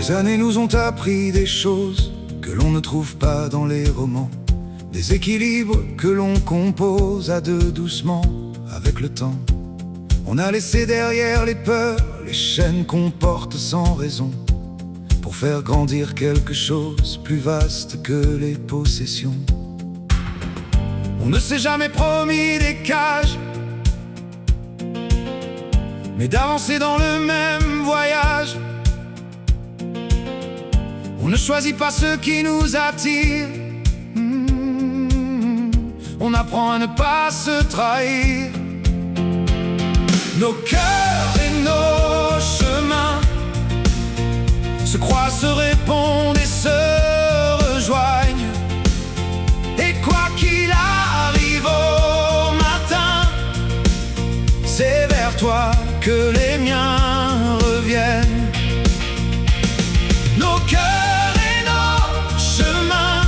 Les années nous ont appris des choses que l'on ne trouve pas dans les romans, des équilibres que l'on compose à deux doucement avec le temps. On a laissé derrière les peurs, les chaînes qu'on porte sans raison, pour faire grandir quelque chose plus vaste que les possessions. On ne s'est jamais promis des cages, mais d'avancer dans le même voyage. On ne choisit pas ce qui nous attire, on apprend à ne pas se trahir. Nos cœurs et nos chemins se croisent, se répondent et se rejoignent. Et quoi qu'il arrive au matin, c'est vers toi que les miens reviennent. Nos cœurs et nos chemins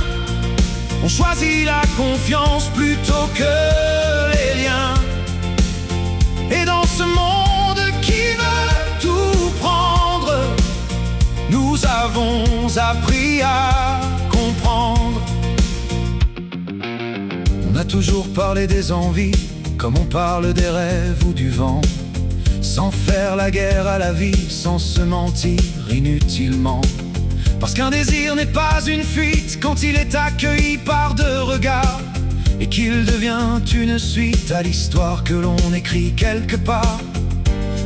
ont choisi la confiance plutôt que les liens. Et dans ce monde qui veut tout prendre, nous avons appris à comprendre. On a toujours parlé des envies, comme on parle des rêves ou du vent, sans faire la guerre à la vie, sans se mentir inutilement. Parce qu'un désir n'est pas une fuite quand il est accueilli par deux regards, et qu'il devient une suite à l'histoire que l'on écrit quelque part.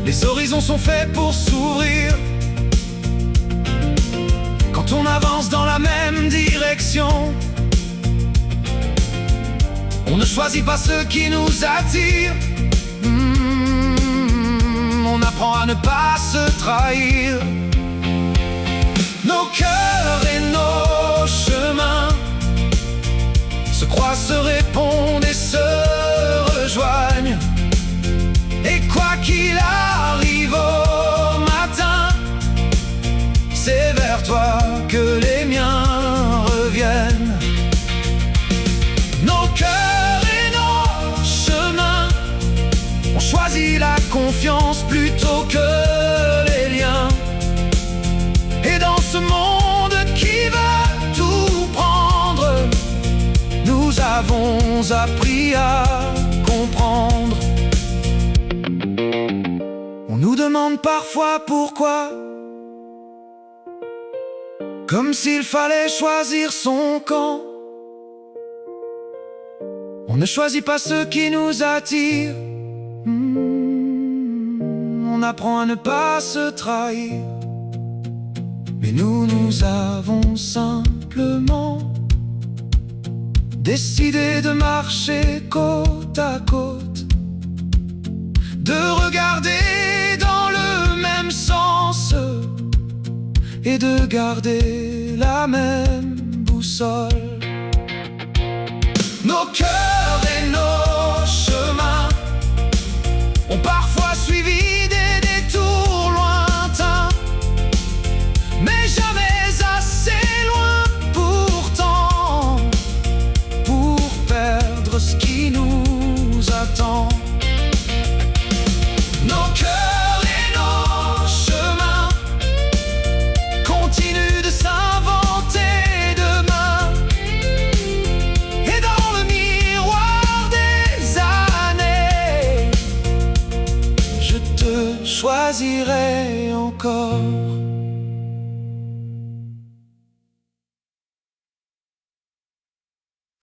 Les horizons sont faits pour s'ouvrir quand on avance dans la même direction. On ne choisit pas ce qui nous attire, on apprend à ne pas se trahir. Nos cœurs et nos chemins se croisent, se répondent et se rejoignent. Et quoi qu'il arrive au matin, c'est vers toi que les miens reviennent. Nos cœurs et nos chemins ont choisi la confiance plutôt que les liens. Et dans ce monde qui veut tout prendre, nous avons appris à comprendre. On nous demande parfois pourquoi, comme s'il fallait choisir son camp. On ne choisit pas ce qui nous attire, on apprend à ne pas se trahir. Mais nous avons simplement décidé de marcher côte à côte, de regarder dans le même sens et de garder la même boussole. Nos cœurs et nos chemins ont parfois suivi des détours lointains, mais jamais assez loin pourtant pour perdre ce qui nous attend. Nos cœurs et nos chemins continuent de s'inventer demain. Et dans le miroir des années, je te choisirai encore.